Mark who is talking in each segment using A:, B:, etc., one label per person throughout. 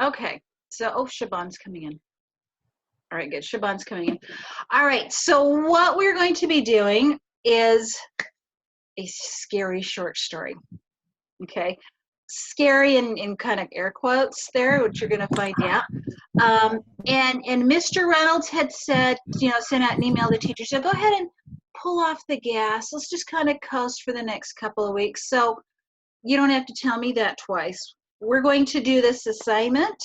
A: Okay. So, oh, Siobhan's coming in. All right, good. Siobhan's coming in. All right. So what we're going to be doing is a scary short story. Okay. Scary in kind of air quotes there, which you're going to find out. And Mr. Reynolds had said, sent out an email to teachers, said, go ahead and pull off the gas. Let's just kind of coast for the next couple of weeks. So you don't have to tell me that twice. We're going to do this assignment,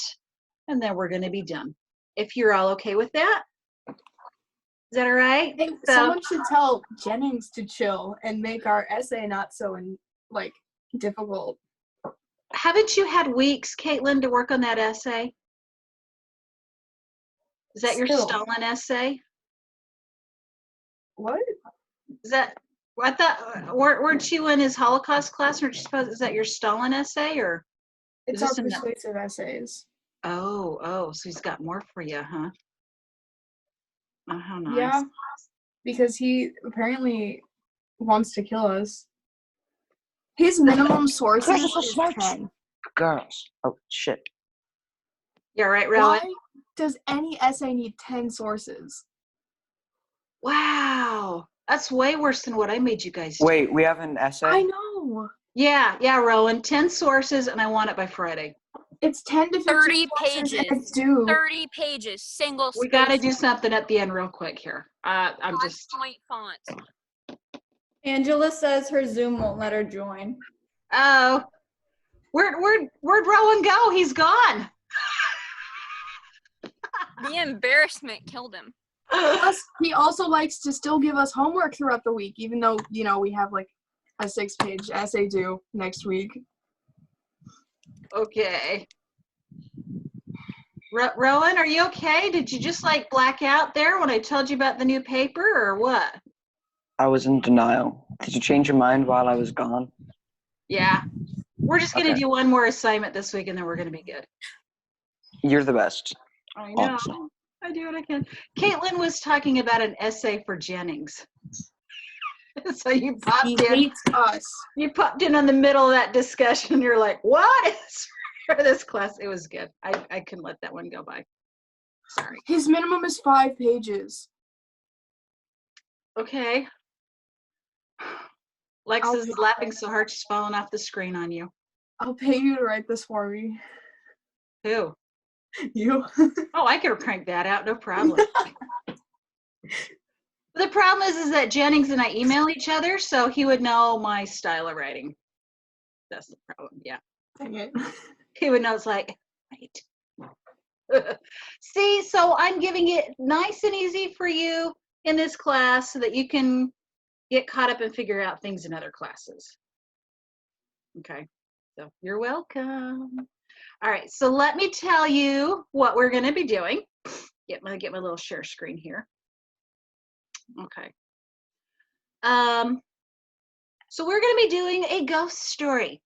A: and then we're going to be done. If you're all okay with that. Is that all right?
B: I think someone should tell Jennings to chill and make our essay not so difficult.
A: Haven't you had weeks, Caitlin, to work on that essay? Is that your Stalin essay?
B: What?
A: Is that? I thought weren't you in his Holocaust class? Or is that your Stalin essay, or?
B: It's our persuasive essays.
A: Oh, so he's got more for you, huh? Oh, how nice.
B: Yeah, because he apparently wants to kill us. His minimum sources is 10.
C: Girls. Oh, shit.
A: Yeah, right, Rowan?
B: Why does any essay need 10 sources?
A: Wow. That's way worse than what I made you guys do.
C: Wait, we have an essay?
B: I know.
A: Yeah, Rowan. 10 sources, and I want it by Friday.
B: It's 10 to
D: 30 pages.
B: It's due.
D: 30 pages, single space.
A: We got to do something at the end real quick here. I'm just.
D: Point fonts.
E: Angela says her Zoom won't let her join.
A: Oh. Where'd Rowan go? He's gone.
D: The embarrassment killed him.
B: Plus, he also likes to still give us homework throughout the week, even though, we have a 6-page essay due next week.
A: Okay. Rowan, are you okay? Did you just black out there when I told you about the new paper, or what?
C: I was in denial. Did you change your mind while I was gone?
A: Yeah. We're just going to do one more assignment this week, and then we're going to be good.
C: You're the best.
A: I know. Awesome. I do what I can. Caitlin was talking about an essay for Jennings. So you popped in.
B: He hates us.
A: You popped in on the middle of that discussion. You're like, what is for this class? It was good. I couldn't let that one go by. Sorry.
B: His minimum is 5 pages.
A: Okay. Lex is laughing so hard she's falling off the screen on you.
B: I'll pay you to write this for me.
A: Who?
B: You.
A: Oh, I could crank that out, no problem. The problem is that Jennings and I email each other, so he would know my style of writing. That's the problem, yeah.
B: Dang it.
A: He would know it's like, right. See, so I'm giving it nice and easy for you in this class so that you can get caught up and figure out things in other classes. Okay, so you're welcome. All right, so let me tell you what we're going to be doing. Get my little share screen here. Okay. So we're going to be doing a ghost story.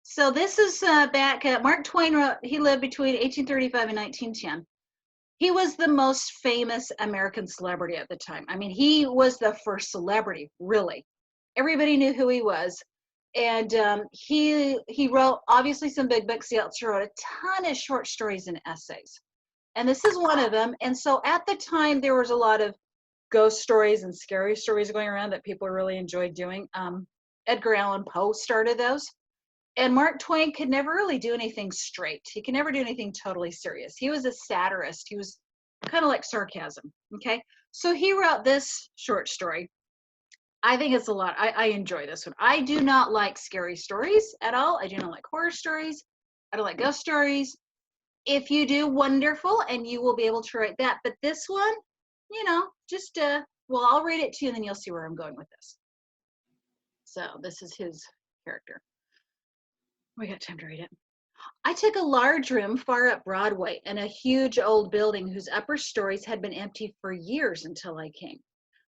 A: So this is back at Mark Twain wrote, he lived between 1835 and 1910. He was the most famous American celebrity at the time. I mean, he was the first celebrity, really. Everybody knew who he was. And he wrote, obviously, some big books. He also wrote a ton of short stories and essays. And this is one of them. And so at the time, there was a lot of ghost stories and scary stories going around that people really enjoyed doing. Edgar Allan Poe started those. And Mark Twain could never really do anything straight. He could never do anything totally serious. He was a satirist. He was kind of like sarcasm, okay? So he wrote this short story. I think it's a lot. I enjoy this one. I do not like scary stories at all. I do not like horror stories. I don't like ghost stories. If you do, wonderful, and you will be able to write that. But this one, just, well, I'll read it to you, and then you'll see where I'm going with this. So this is his character. We got time to read it. I took a large room far up Broadway in a huge old building whose upper stories had been empty for years until I came.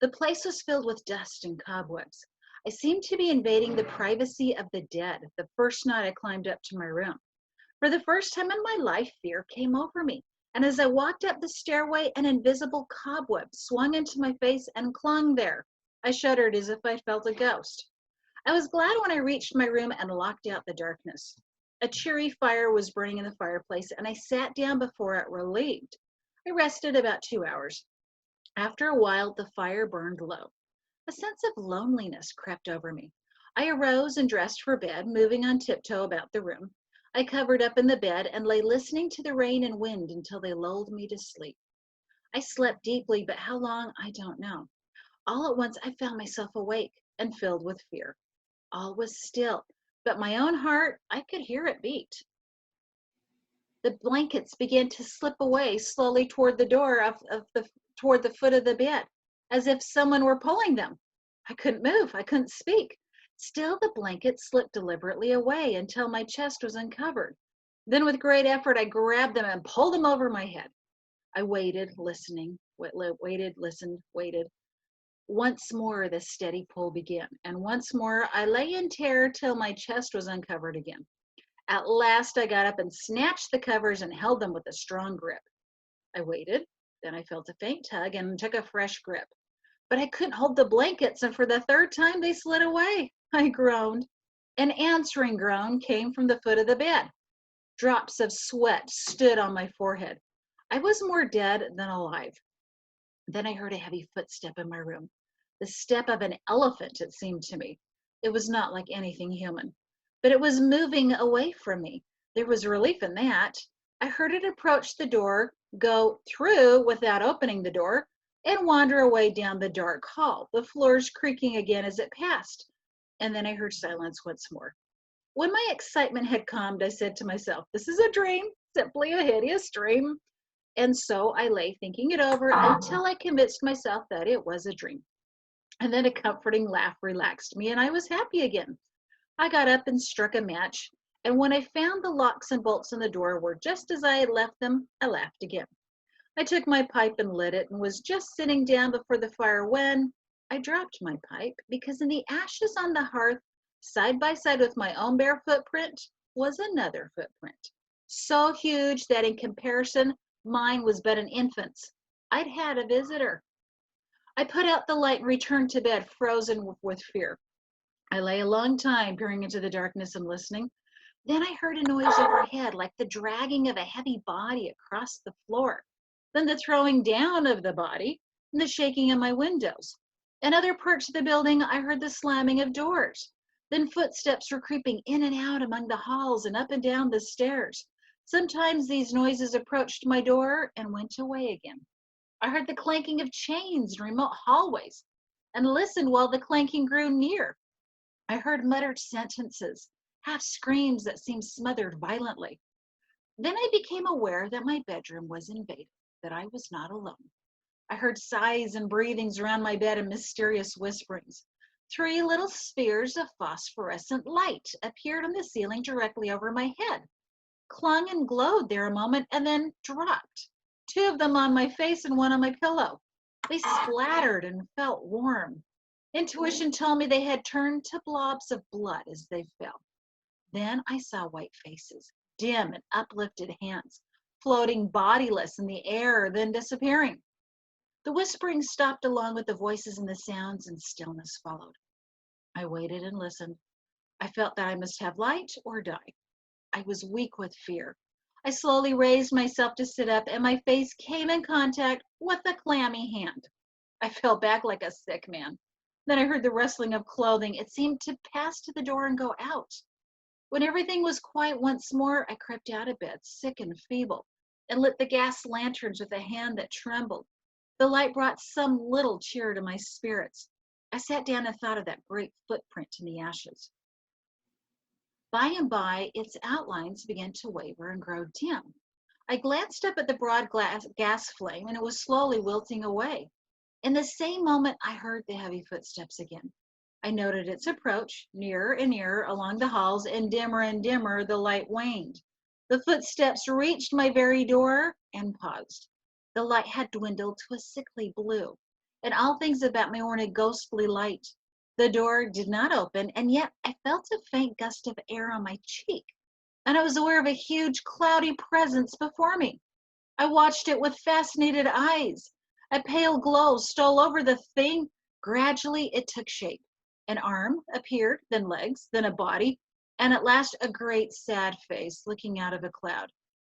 A: The place was filled with dust and cobwebs. I seemed to be invading the privacy of the dead the first night I climbed up to my room. For the first time in my life, fear came over me, and as I walked up the stairway, an invisible cobweb swung into my face and clung there. I shuddered as if I felt a ghost. I was glad when I reached my room and locked out the darkness. A cheery fire was burning in the fireplace, and I sat down before it relieved. I rested about 2 hours. After a while, the fire burned low. A sense of loneliness crept over me. I arose and dressed for bed, moving on tiptoe about the room. I covered up in the bed and lay listening to the rain and wind until they lulled me to sleep. I slept deeply, but how long, I don't know. All at once, I found myself awake and filled with fear. All was still, but my own heart, I could hear it beat. The blankets began to slip away slowly toward the door toward the foot of the bed, as if someone were pulling them. I couldn't move. I couldn't speak. Still, the blankets slipped deliberately away until my chest was uncovered. Then, with great effort, I grabbed them and pulled them over my head. I waited, listening, waited, listened, waited. Once more, the steady pull began, and once more, I lay in terror till my chest was uncovered again. At last, I got up and snatched the covers and held them with a strong grip. I waited, then I felt a faint tug and took a fresh grip. But I couldn't hold the blankets, and for the third time, they slid away. I groaned. An answering groan came from the foot of the bed. Drops of sweat stood on my forehead. I was more dead than alive. Then I heard a heavy footstep in my room. The step of an elephant, it seemed to me. It was not like anything human, but it was moving away from me. There was relief in that. I heard it approach the door, go through without opening the door, and wander away down the dark hall, the floors creaking again as it passed. And then I heard silence once more. When my excitement had calmed, I said to myself, this is a dream, simply a hideous dream. And so I lay thinking it over until I convinced myself that it was a dream. And then a comforting laugh relaxed me, and I was happy again. I got up and struck a match, and when I found the locks and bolts on the door were just as I had left them, I laughed again. I took my pipe and lit it and was just sitting down before the fire when I dropped my pipe, because in the ashes on the hearth, side by side with my own bare footprint, was another footprint, so huge that in comparison, mine was but an infant's. I'd had a visitor. I put out the light and returned to bed, frozen with fear. I lay a long time peering into the darkness and listening. Then I heard a noise overhead, like the dragging of a heavy body across the floor. Then the throwing down of the body and the shaking of my windows. In other parts of the building, I heard the slamming of doors. Then footsteps were creeping in and out among the halls and up and down the stairs. Sometimes these noises approached my door and went away again. I heard the clanking of chains in remote hallways and listened while the clanking grew near. I heard muttered sentences, half screams that seemed smothered violently. Then I became aware that my bedroom was invaded, that I was not alone. I heard sighs and breathings around my bed and mysterious whisperings. 3 little spheres of phosphorescent light appeared on the ceiling directly over my head, clung and glowed there a moment, and then dropped. 2 of them on my face and 1 on my pillow. They splattered and felt warm. Intuition told me they had turned to blobs of blood as they fell. Then I saw white faces, dim and uplifted hands, floating bodiless in the air, then disappearing. The whispering stopped along with the voices and the sounds, and stillness followed. I waited and listened. I felt that I must have light or die. I was weak with fear. I slowly raised myself to sit up, and my face came in contact with a clammy hand. I fell back like a sick man. Then I heard the rustling of clothing. It seemed to pass to the door and go out. When everything was quiet once more, I crept out of bed, sick and feeble, and lit the gas lanterns with a hand that trembled. The light brought some little cheer to my spirits. I sat down and thought of that great footprint in the ashes. By and by, its outlines began to waver and grow dim. I glanced up at the broad gas flame, and it was slowly wilting away. In the same moment, I heard the heavy footsteps again. I noted its approach, nearer and nearer along the halls, and dimmer the light waned. The footsteps reached my very door and paused. The light had dwindled to a sickly blue, and all things about me were in a ghostly light. The door did not open, and yet I felt a faint gust of air on my cheek, and I was aware of a huge cloudy presence before me. I watched it with fascinated eyes. A pale glow stole over the thing. Gradually, it took shape. An arm appeared, then legs, then a body, and at last a great sad face looking out of a cloud.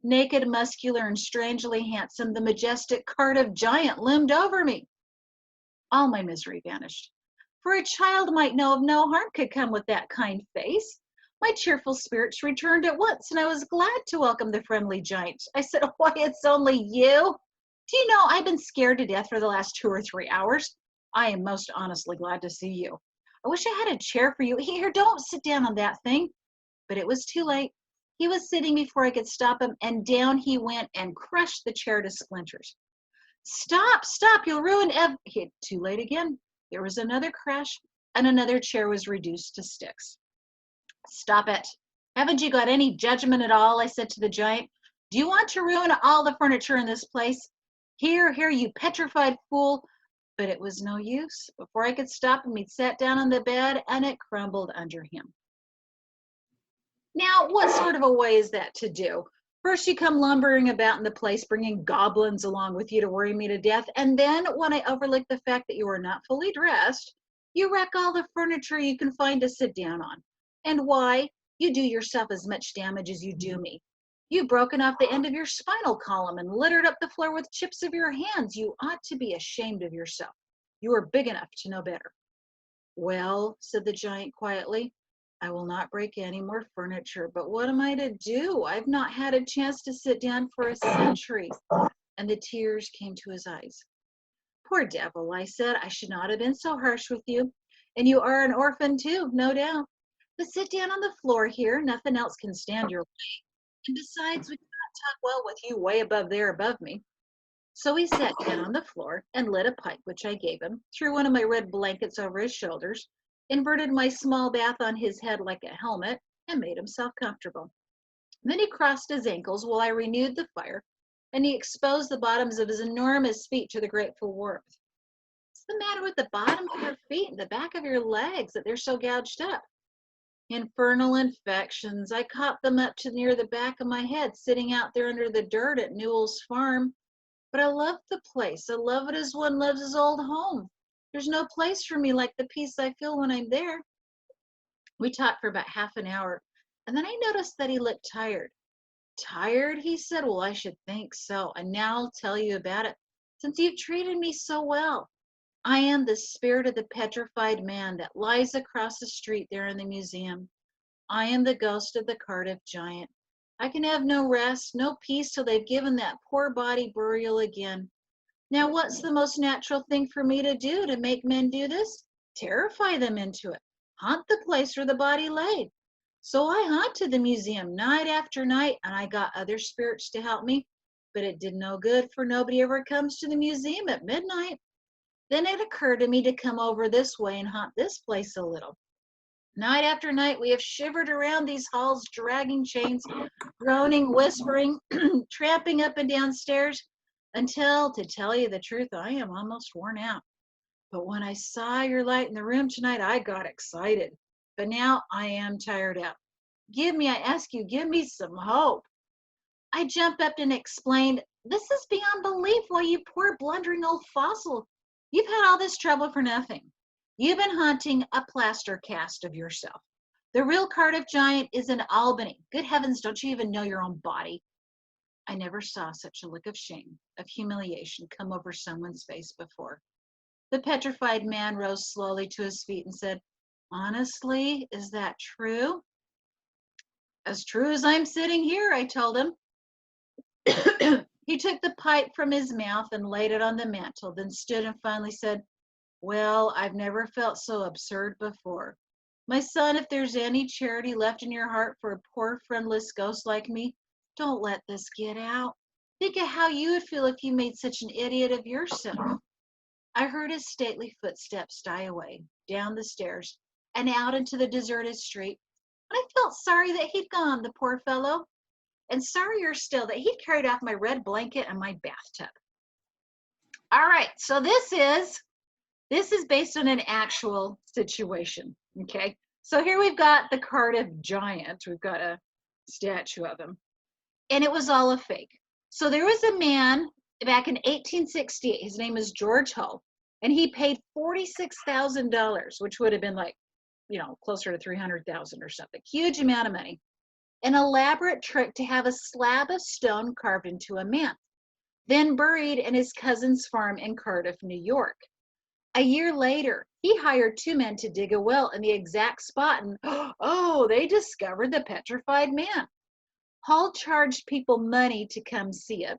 A: Naked, muscular, and strangely handsome, the majestic Cardiff giant loomed over me. All my misery vanished, for a child might know of no harm could come with that kind face. My cheerful spirits returned at once, and I was glad to welcome the friendly giant. I said, "Why, it's only you. Do you know I've been scared to death for the last 2 or 3 hours? I am most honestly glad to see you. I wish I had a chair for you. Here, don't sit down on that thing." But it was too late. He was sitting before I could stop him, and down he went and crushed the chair to splinters. "Stop, stop, you'll ruin Too late again. There was another crash, and another chair was reduced to sticks. "Stop it. Haven't you got any judgment at all?" I said to the giant. "Do you want to ruin all the furniture in this place? Here, here, you petrified fool." But it was no use. Before I could stop him, he'd sat down on the bed, and it crumbled under him. Now, what sort of a way is that to do? First, you come lumbering about in the place, bringing goblins along with you to worry me to death, and then, when I overlook the fact that you are not fully dressed, you wreck all the furniture you can find to sit down on. And why? You do yourself as much damage as you do me. You've broken off the end of your spinal column and littered up the floor with chips of your hands. You ought to be ashamed of yourself. You are big enough to know better." "Well," said the giant quietly, "I will not break any more furniture, but what am I to do? I've not had a chance to sit down for a century." And the tears came to his eyes. "Poor devil," I said, "I should not have been so harsh with you. And you are an orphan too, no doubt. But sit down on the floor here. Nothing else can stand your way. And besides, we cannot talk well with you way above there above me." So he sat down on the floor and lit a pipe, which I gave him, threw one of my red blankets over his shoulders, inverted my small bath on his head like a helmet, and made himself comfortable. Then he crossed his ankles while I renewed the fire, and he exposed the bottoms of his enormous feet to the grateful warmth. "What's the matter with the bottom of your feet and the back of your legs that they're so gouged up?" "Infernal infections. I caught them up to near the back of my head, sitting out there under the dirt at Newell's farm. But I love the place. I love it as one loves his old home. There's no place for me like the peace I feel when I'm there." We talked for about half an hour, and then I noticed that he looked tired. "Tired?" he said. "Well, I should think so. And now I'll tell you about it, since you've treated me so well. I am the spirit of the petrified man that lies across the street there in the museum. I am the ghost of the Cardiff giant. I can have no rest, no peace till they've given that poor body burial again. Now, what's the most natural thing for me to do to make men do this? Terrify them into it. Haunt the place where the body laid. So I haunted the museum night after night, and I got other spirits to help me, but it did no good, for nobody ever comes to the museum at midnight. Then it occurred to me to come over this way and haunt this place a little. Night after night, we have shivered around these halls, dragging chains, groaning, whispering, tramping up and down stairs, until, to tell you the truth, I am almost worn out. But when I saw your light in the room tonight, I got excited. But now I am tired out. I ask you, give me some hope." I jumped up and explained, "This is beyond belief. Why, you poor blundering old fossil. You've had all this trouble for nothing. You've been haunting a plaster cast of yourself. The real Cardiff giant is in Albany. Good heavens, don't you even know your own body?" I never saw such a look of shame, of humiliation come over someone's face before. The petrified man rose slowly to his feet and said, "Honestly, is that true?" "As true as I'm sitting here," I told him. He took the pipe from his mouth and laid it on the mantel, then stood and finally said, "Well, I've never felt so absurd before. My son, if there's any charity left in your heart for a poor friendless ghost like me, don't let this get out. Think of how you would feel if you made such an idiot of yourself." I heard his stately footsteps die away, down the stairs, and out into the deserted street, and I felt sorry that he'd gone, the poor fellow, and sorrier still that he'd carried off my red blanket and my bathtub. All right, so this is based on an actual situation, okay? So here we've got the Cardiff giant. We've got a statue of him, and it was all a fake. So there was a man back in 1868. His name is George Hull, and he paid $46,000, which would have been like, closer to 300,000 or something. Huge amount of money. An elaborate trick to have a slab of stone carved into a man, then buried in his cousin's farm in Cardiff, New York. A year later, he hired 2 men to dig a well in the exact spot, and they discovered the petrified man. Hall charged people money to come see it,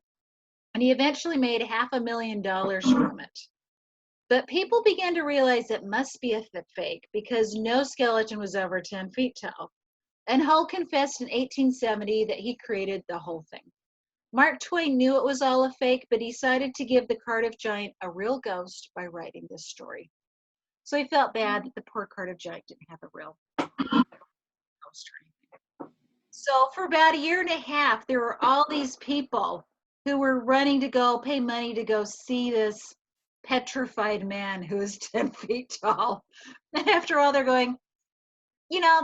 A: and he eventually made $500,000 from it. But people began to realize it must be a fake because no skeleton was over 10 feet tall. And Hull confessed in 1870 that he created the whole thing. Mark Twain knew it was all a fake, but he decided to give the Cardiff Giant a real ghost by writing this story. So he felt bad that the poor Cardiff Giant didn't have a real ghost or anything. So for about a year and a half, there were all these people who were running to go pay money to go see this petrified man who is 10 feet tall. And after all, they're going,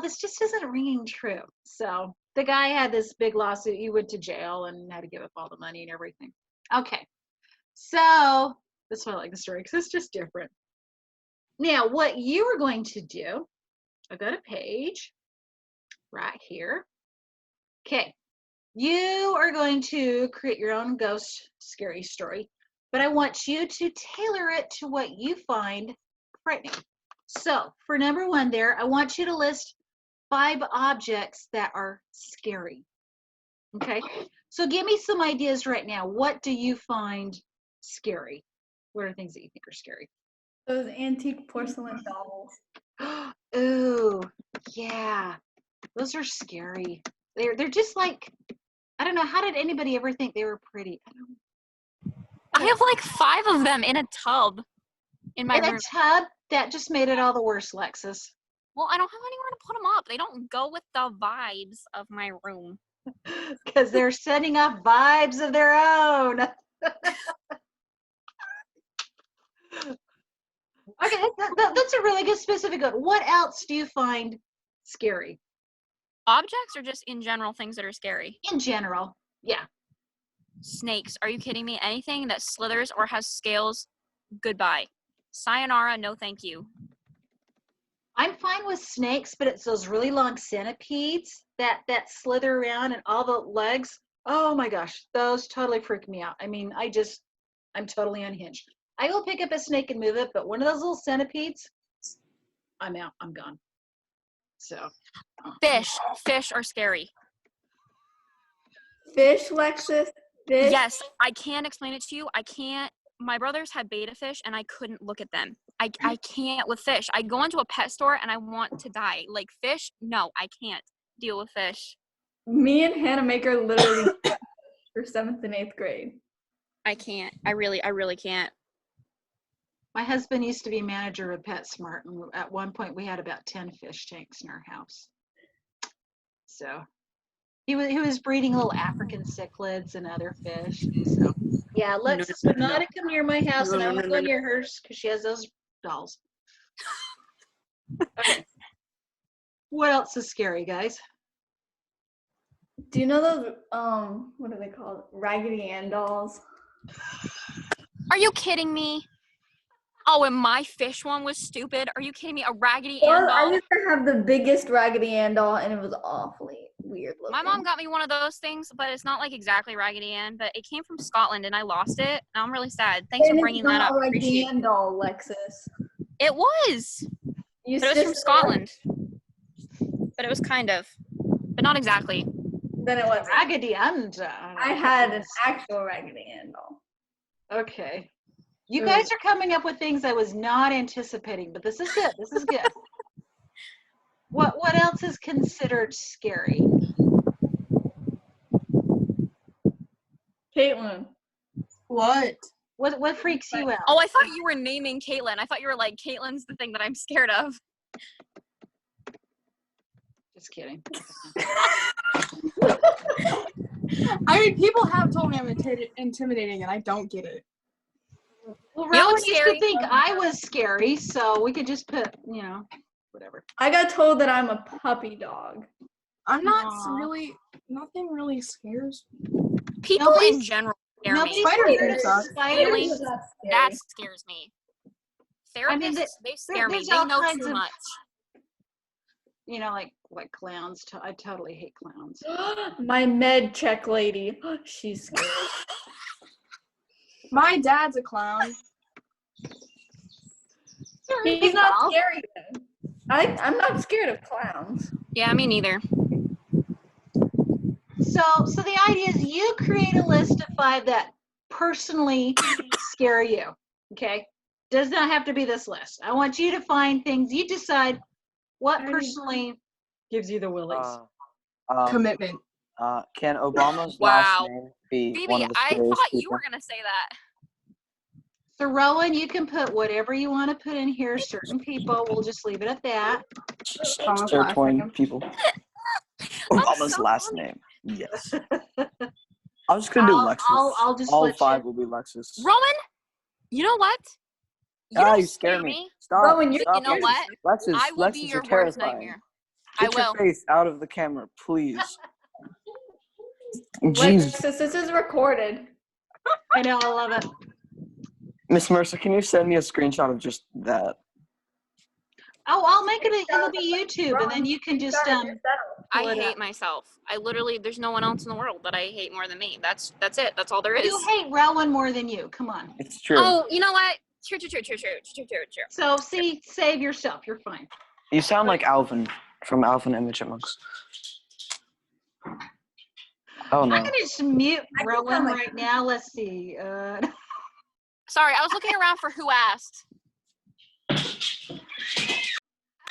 A: this just isn't ringing true. So the guy had this big lawsuit. He went to jail and had to give up all the money and everything. Okay. So that's why I like the story, because it's just different. Now, what you are going to do, I got a page right here. Okay. You are going to create your own ghost scary story, but I want you to tailor it to what you find frightening. So for number 1 there, I want you to list 5 objects that are scary. Okay, so give me some ideas right now. What do you find scary? What are things that you think are scary?
E: Those antique porcelain dolls.
A: Ooh, yeah, those are scary. They're just like, I don't know, how did anybody ever think they were pretty?
D: I have like 5 of them in a tub in my
A: In a
D: room.
A: tub? That just made it all the worse, Lexus.
D: Well, I don't have anywhere to put them up. They don't go with the vibes of my room.
A: Because they're sending off vibes of their own. Okay, that's a really good specific one. What else do you find scary?
D: Objects or just in general things that are scary?
A: In general, yeah.
D: Snakes. Are you kidding me? Anything that slithers or has scales, goodbye. Sayonara, no thank you.
A: I'm fine with snakes, but it's those really long centipedes that slither around and all the legs. Oh my gosh, those totally freak me out. I mean, I'm totally unhinged. I will pick up a snake and move it, but one of those little centipedes, I'm out. I'm gone. So.
D: Fish are scary.
E: Fish, Lexus. Fish.
D: Yes, I can explain it to you. I can't. My brothers had betta fish and I couldn't look at them. I can't with fish. I go into a pet store and I want to die. Like fish, no, I can't deal with fish.
E: Me and Hannah Maker literally for 7th and 8th grade.
D: I can't. I really can't.
A: My husband used to be manager of PetSmart, and at one point we had about 10 fish tanks in our house. So he was breeding little African cichlids and other fish. So yeah, Alexis would not come near my house, and I won't go near hers because she has those dolls. Okay. What else is scary, guys?
E: Do you know those what are they called? Raggedy Ann dolls?
D: Are you kidding me? Oh, and my fish one was stupid. Are you kidding me? A Raggedy Ann
E: Well, I
D: doll?
E: used to have the biggest Raggedy Ann doll, and it was awfully weird looking.
D: My mom got me one of those things, but it's not like exactly Raggedy Ann, but it came from Scotland and I lost it. And I'm really sad. Thanks
E: And
D: for
E: it's
D: bringing that
E: not
D: up.
E: a Raggedy
D: Appreciate it.
E: Ann doll, Lexus.
D: It was,
E: You
D: but it was from Scotland. But it was kind of, but not exactly.
E: Then it was.
A: Raggedy Ann.
E: I had an actual Raggedy Ann doll.
A: Okay. You guys are coming up with things I was not anticipating, but this is good. This is good. What else is considered scary?
E: Caitlin.
B: What?
A: What freaks you out?
D: Oh, I thought you were naming Caitlin. I thought you were like, Caitlin's the thing that I'm scared of.
A: Just kidding.
B: I mean, people have told me I'm intimidating, and I don't get it.
A: Well,
D: You know
A: Rowan
D: what's
A: used to
D: scary?
A: think I was scary, so we could just put, whatever.
E: I got told that I'm a puppy dog.
B: I'm not
A: Aw.
B: really. Nothing really scares me.
D: People
A: Nobody's-
D: in general scare me.
A: Nobody's
B: Spiders
A: scared
B: do
A: of
B: suck.
A: spiders.
D: Really?
E: That's scary.
D: That scares me. Therapists,
A: I mean,
D: they scare me.
A: there's
D: They
A: all
D: know
A: kinds
D: too
A: of-
D: much.
A: like clowns. I totally hate clowns.
E: My med check lady. She's scary.
B: My dad's a clown.
E: He's not scary then. I'm not scared of clowns.
D: Yeah, me neither.
A: So the idea is you create a list of 5 that personally scare you. Okay, does not have to be this list. I want you to find things you decide what personally gives you the willies.
B: Commitment.
C: Can Obama's
D: Wow.
C: last name be
D: Phoebe,
C: one of the
D: I
C: scariest
D: thought you
C: people?
D: were gonna say that.
A: So Rowan, you can put whatever you want to put in here. Certain people, we'll just leave it at that.
B: Obama's
C: Start
B: last
C: pouring
B: name.
C: people. Obama's
D: so
C: last
D: funny.
C: name. Yes. I was gonna do
A: I'll-
C: Lexus.
A: I'll just
C: All
A: let
C: 5
A: you-
C: will be Lexus.
D: Rowan, you know what?
C: You scare me. Stop.
E: Rowan,
C: Stop
D: you know
C: it.
D: what?
C: Lexus,
D: I will
C: Lexus,
D: be
C: you're
D: your worst
C: terrifying.
D: nightmare.
C: Get
D: I will.
C: your face out of the camera, please. Jeez.
E: Lexus, this is recorded.
A: I know, I love it.
C: Miss Mercer, can you send me a screenshot of just that?
A: Oh, I'll make it. It'll be YouTube, and then you can just
D: I
A: pull it
D: hate
A: up.
D: myself. I literally, there's no one else in the world that I hate more than me. That's it. That's all there is.
A: You hate Rowan more than you. Come on.
C: It's true.
D: Oh, you know what? True.
A: So see, save yourself. You're fine.
C: You sound like Alvin from Alvin and the Chipmunks. Oh
A: I'm
C: no.
A: gonna just mute
E: I can
A: Rowan
E: sound like-
A: right now. Let's see.
D: Sorry, I was looking around for who asked.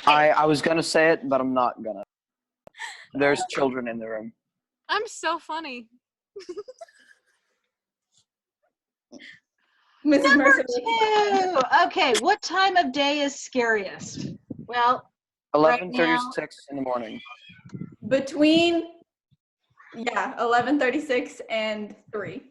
C: I was gonna say it, but I'm not gonna. There's children in the room.
D: I'm so funny.
E: Mrs.
A: Number
E: Mercer.
A: 2. Okay, what time of day is scariest? Well,
C: 11:36 in the morning.
E: Between 11:36 and 3.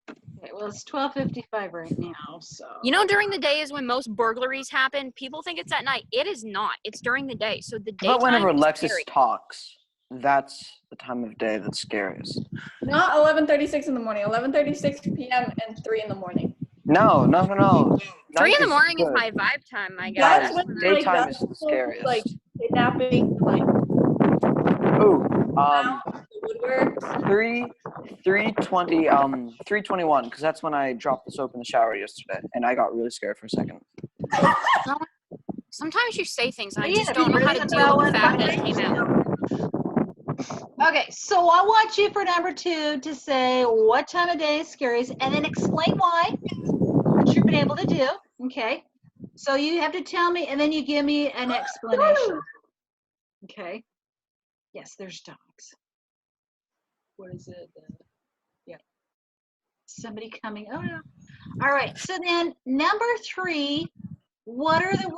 A: okay, well it's 12:55 right now. So
D: You know, during the day is when most burglaries happen. People think it's at night. It is not. It's during the day. So the daytime
C: But whenever
D: is
C: Lexus
D: scary.
C: talks, that's the time of day that's scariest.
E: Not 11:36 in the morning. 11:36 p.m. and 3 in the morning.
C: No.
D: 3 in
C: Night
D: the morning is
C: good.
D: my vibe time, my
E: That's
D: guy.
E: when
C: Daytime
E: that's
C: is the
E: when,
C: scariest.
E: Like kidnapping, like
C: Ooh,
E: woodwork.
C: 3:21, because that's when I dropped the soap in the shower yesterday, and I got really scared for a second.
D: Sometimes you say things and I
A: Yeah,
D: just don't know how to
A: really
D: deal with
A: well
D: the fact that it came out.
A: okay, so I want you for number 2 to say what time of day is scariest, and then explain why, which you've been able to do. Okay, so you have to tell me, and then you give me an explanation. Okay. Yes, there's dogs. What is it? Yeah. Somebody coming. Oh no. All right. So then number 3, what are the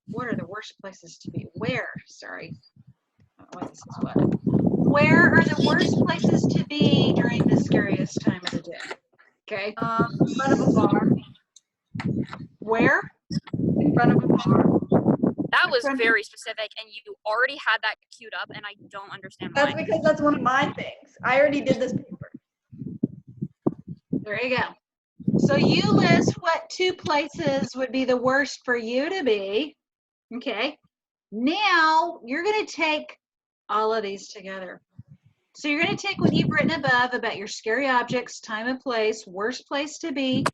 A: what are the worst places to be? Sorry. I don't know what this is what. Where are the worst places to be during the scariest time of the day? Okay.
E: In front of a bar.
A: Where?
E: In front of a bar.
D: That was
A: Friend-
D: very specific, and you already had that queued up, and I don't understand
E: That's
D: why.
E: because that's one of my things. I already did this paper.
A: There you go. So you list what 2 places would be the worst for you to be. Okay. Now you're going to take all of these together. So you're going to take what you've written above about your scary objects, time and place, worst place to be,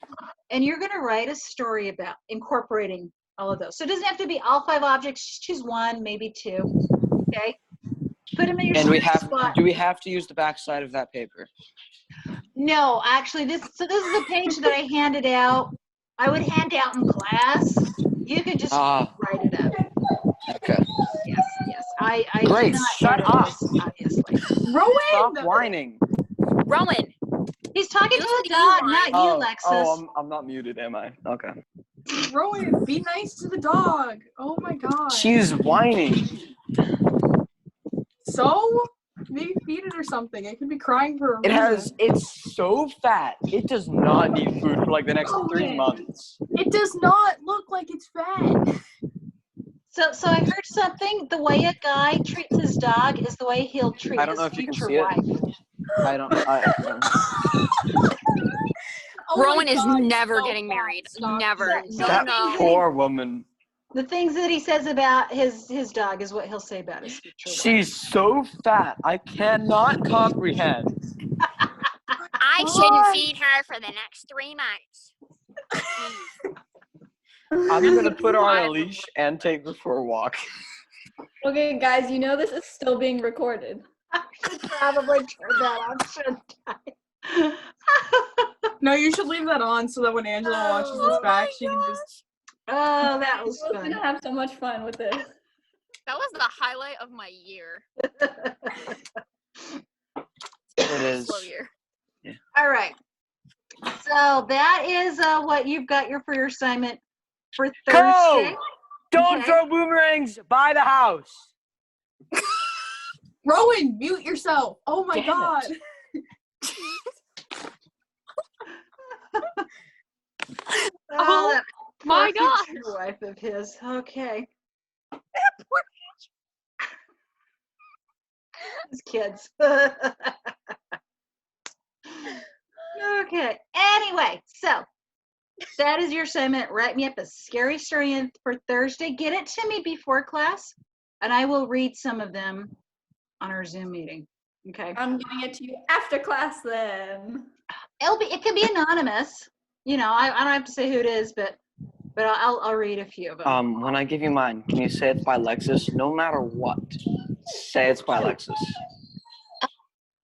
A: and you're going to write a story about incorporating all of those. So it doesn't have to be all 5 objects. Just choose 1, maybe 2. Okay. Put them in your
C: And we
A: scary
C: have.
A: spot.
C: Do we have to use the backside of that paper?
A: No, actually, this is the page that I handed out. I would hand out in class. You could just
C: Ah.
A: write it up.
C: Okay.
A: Yes. I
C: Grace,
A: cannot
C: shut
A: edit
C: up.
A: this, obviously.
B: Rowan!
C: Stop whining.
D: Rowan,
A: He's talking
D: You
A: to a
D: see
A: dog,
D: why-
A: not you, Lexus.
C: I'm not muted, am I? Okay.
B: Rowan, be nice to the dog. Oh my god.
C: She's whining.
B: So? Maybe feed it or something. It could be crying for a reason.
C: It's so fat. It does not need food for like the next 3
B: Rowan.
C: months.
B: It does not look like it's fat.
A: So I heard something. The way a guy treats his dog is the way he'll treat
C: I don't
A: his
C: know if you can
A: future
C: see it.
A: wife.
C: I don't.
B: Oh my
D: Rowan is
B: God,
D: never
B: so
D: getting
B: fat.
D: married.
B: Stop.
D: Never.
A: So
D: No,
C: That
D: no.
C: poor woman.
A: The things that he says about his dog is what he'll say about his future wife.
C: She's so fat, I cannot comprehend.
D: I shouldn't feed her for the next 3 months.
C: I'm gonna put her on a leash and take her for a walk.
E: Okay, guys, you know this is still being recorded.
A: I should probably turn that off, shouldn't I?
B: No, you should leave that on so that when Angela watches this back, she can just.
A: Oh, that was
E: We're
A: fun.
E: gonna have so much fun with this.
D: That was the highlight of my year.
C: It is.
D: Slow year.
A: All right. So that is what you've got for your assignment for Thursday.
C: Don't
A: Okay.
C: throw boomerangs by the house.
B: Rowan, mute yourself. Oh my
C: Damn it.
B: god.
A: Oh, that
D: my
A: poor
D: gosh.
A: future wife of his. Okay. His kids. Okay. Anyway, so that is your assignment. Write me up a scary story for Thursday. Get it to me before class, and I will read some of them on our Zoom meeting. Okay.
E: I'm giving it to you after class then.
A: It can be anonymous. You know, I don't have to say who it is, but I'll read a few of them.
C: When I give you mine, can you say it's by Lexus? No matter what, say it's by Lexus.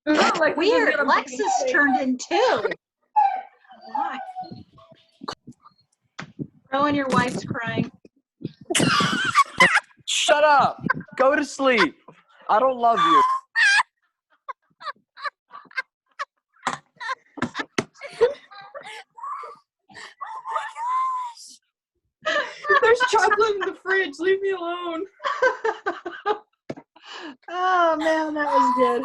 E: Like, we just
A: Weird.
E: gotta make
A: Lexus
E: it-
A: turned in two. Why? Rowan, your wife's crying.
C: Shut up. Go to sleep. I don't love you.
B: There's chocolate in the fridge. Leave me alone.
A: Oh man, that was good.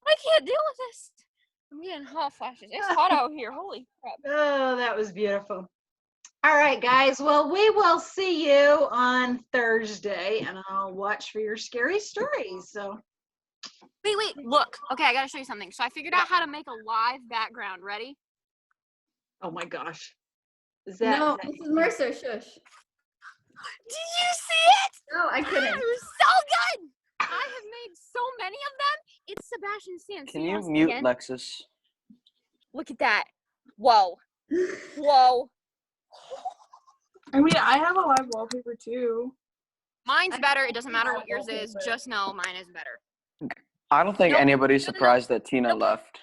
D: I can't deal with this. I'm getting hot flashes. It's hot out here. Holy crap.
A: Oh, that was beautiful. All right, guys. Well, we will see you on Thursday, and I'll watch for your scary stories. So,
D: Wait, look. Okay, I gotta show you something. So I figured out how to make a live background. Ready?
A: oh my gosh, is that?
E: No,
A: is that-
E: Mrs. Mercer, shush.
D: Did you see it?
E: No, I
D: It
E: couldn't.
D: was so good. I have made so many of them. It's Sebastian Stan.
C: Can
D: See
C: you
D: us
C: mute
D: again?
C: Lexus?
D: Look at that. Whoa. Whoa.
B: I mean, I have a live wallpaper too.
D: Mine's better. It doesn't matter what yours is. Just know mine is better.
C: I don't think
D: Nope.
C: anybody's
D: No.
C: surprised that Tina left.